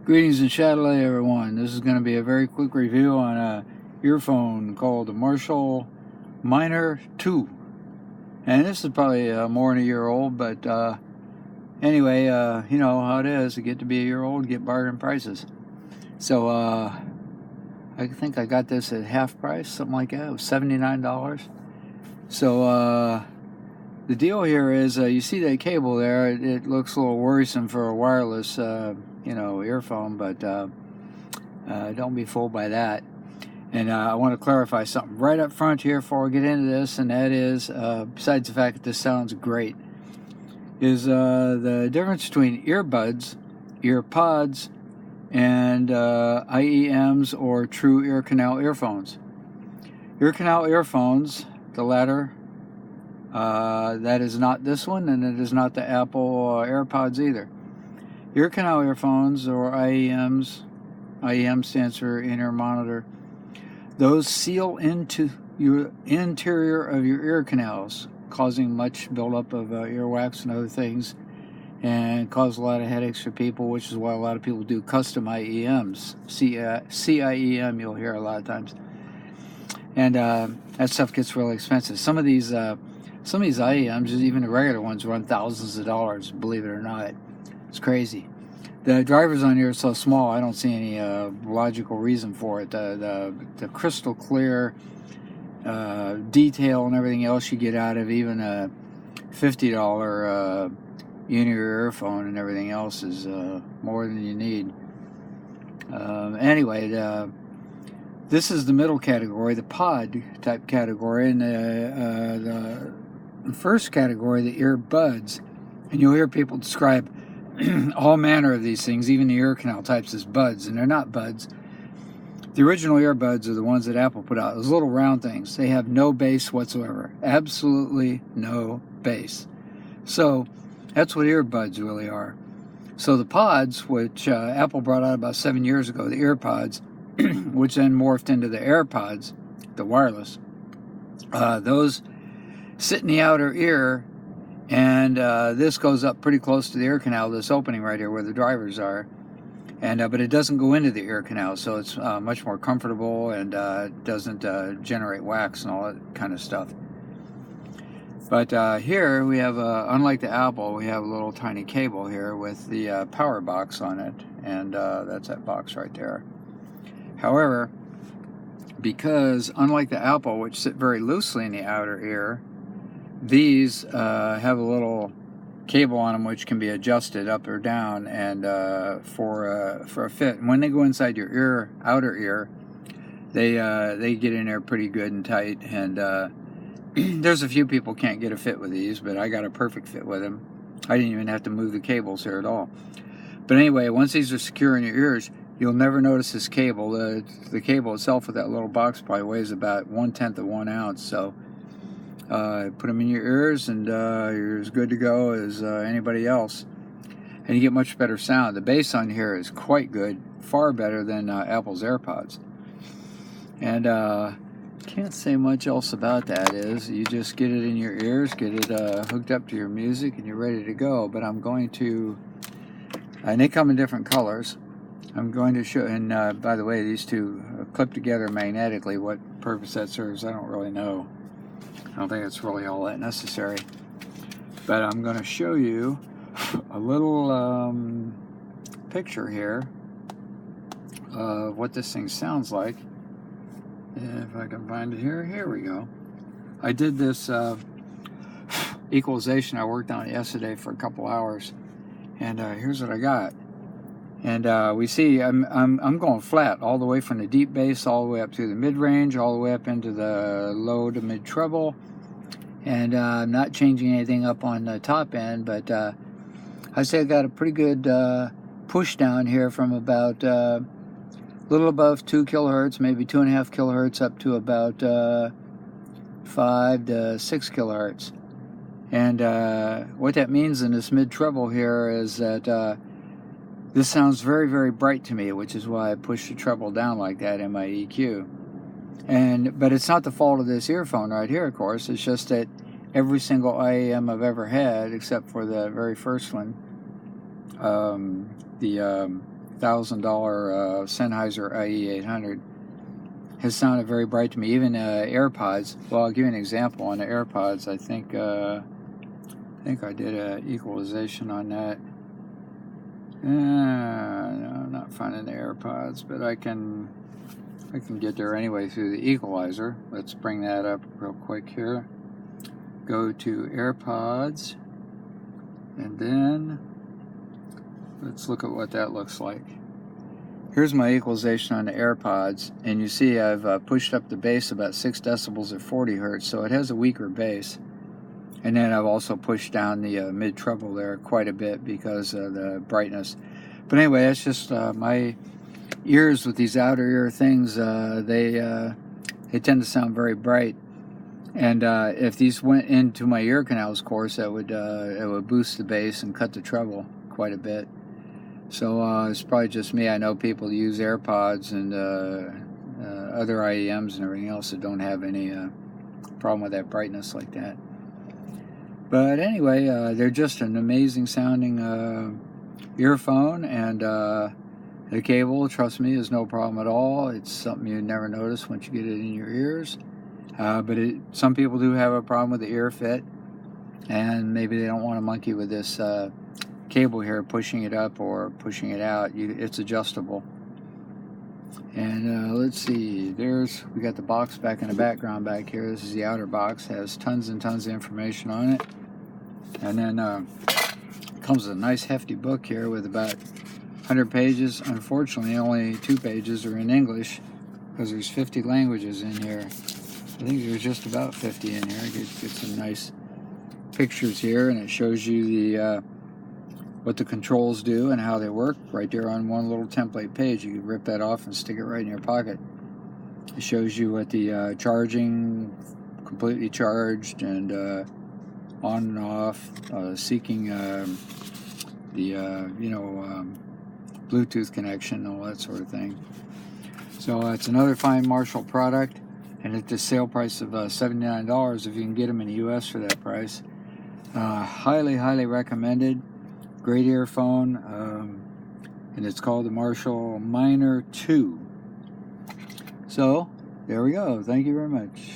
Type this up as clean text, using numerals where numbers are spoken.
Greetings and Chatelet, everyone. This is going to be a very quick review on a earphone called the Marshall Minor 2. And this is probably more than a year old, but anyway, you know how it is. You get to be a year old, get bargain prices. So I think I got this at half price, something like that. It was $79. So the deal here is, you see that cable there, it looks a little worrisome for a wireless earphone, but don't be fooled by that. And I want to clarify something right up front here before we get into this, and that is, besides the fact that this sounds great, is the difference between earbuds, earpods, and IEMs or true ear canal earphones. Ear canal earphones, the latter, that is not this one, and it is not the Apple AirPods either. Ear canal earphones, or IEMs, IEM stands for in-ear monitor, those seal into your interior of your ear canals, causing much buildup of earwax and other things, and cause a lot of headaches for people, which is why a lot of people do custom IEMs. CIEM you'll hear a lot of times. And that stuff gets really expensive. Some of these IEMs, even the regular ones, run thousands of dollars, believe it or not. It's crazy. The drivers on here are so small, I don't see any logical reason for it. The crystal clear detail and everything else you get out of even a $50 in-ear earphone and everything else is more than you need. Anyway, this is the middle category, the pod type category, and the first category, the earbuds. And you'll hear people describe all manner of these things, even the ear canal types, as buds, and they're not buds. The original earbuds are the ones that Apple put out, those little round things. They have no bass whatsoever, absolutely no bass. So that's what earbuds really are. So the pods, which Apple brought out about 7 years ago, the earpods, which then morphed into the AirPods, the wireless, those sit in the outer ear, and this goes up pretty close to the ear canal, this opening right here where the drivers are, and but it doesn't go into the ear canal, so it's much more comfortable, and doesn't generate wax and all that kind of stuff. But here we have, unlike the Apple, we have a little tiny cable here with the power box on it, and that's that box right there. However, because unlike the Apple, which sit very loosely in the outer ear, these have a little cable on them which can be adjusted up or down, and for a fit. And when they go inside your outer ear, they get in there pretty good and tight. And there's a few people can't get a fit with these, but I got a perfect fit with them. I didn't even have to move the cables here at all. But anyway, once these are secure in your ears, you'll never notice this cable. The cable itself with that little box probably weighs about 1/10 of 1 ounce. So put them in your ears, and you're as good to go as anybody else. And you get much better sound. The bass on here is quite good, far better than Apple's AirPods. And can't say much else about that. Is you just get it in your ears, get it hooked up to your music, and you're ready to go. But I'm going to, and they come in different colors. I'm going to show, and by the way, these two clip together magnetically. What purpose that serves, I don't really know. I don't think it's really all that necessary. But I'm going to show you a little picture here of what this thing sounds like. If I can find it here. Here we go. I did this equalization. I worked on it yesterday for a couple hours, and here's what I got. And we see I'm going flat all the way from the deep bass all the way up to the mid-range, all the way up into the low to mid-treble. And I'm not changing anything up on the top end, but I say I got a pretty good push down here from about a little above 2 kilohertz, maybe 2.5 kilohertz, up to about 5 to 6 kilohertz. And what that means in this mid-treble here is that this sounds very, very bright to me, which is why I push the treble down like that in my EQ. But it's not the fault of this earphone right here, of course. It's just that every single IEM I've ever had, except for the very first one, the Sennheiser IE800 has sounded very bright to me. Even AirPods. Well, I'll give you an example on the AirPods. I think I did an equalization on that. No, I'm not finding the AirPods, but I can get there anyway through the equalizer. Let's bring that up real quick here. Go to AirPods, and then let's look at what that looks like. Here's my equalization on the AirPods, and you see I've pushed up the bass about 6 decibels at 40 hertz, so it has a weaker bass. And then I've also pushed down the mid-treble there quite a bit because of the brightness. But anyway, that's just my ears with these outer ear things. They tend to sound very bright. And if these went into my ear canals, of course, it would boost the bass and cut the treble quite a bit. So it's probably just me. I know people use AirPods and other IEMs and everything else that don't have any problem with that brightness like that. But anyway, they're just an amazing sounding earphone, and the cable, trust me, is no problem at all. It's something you never notice once you get it in your ears. But some people do have a problem with the ear fit, and maybe they don't want to monkey with this cable here, pushing it up or pushing it out. It's adjustable. And let's see, we got the box back in the background back here. This is the outer box, has tons and tons of information on it. And then comes with a nice hefty book here with about 100 pages. Unfortunately, only 2 pages are in English because there's 50 languages in here. I think there's just about 50 in here. Get some nice pictures here, and it shows you the what the controls do and how they work right there on one little template page. You can rip that off and stick it right in your pocket. It shows you what the charging, completely charged, and on and off, seeking the Bluetooth connection, all that sort of thing. So it's another fine Marshall product, and at the sale price of $79, if you can get them in the US for that price. Highly, highly recommended. Great earphone, and it's called the Marshall Minor 2. So, there we go. Thank you very much.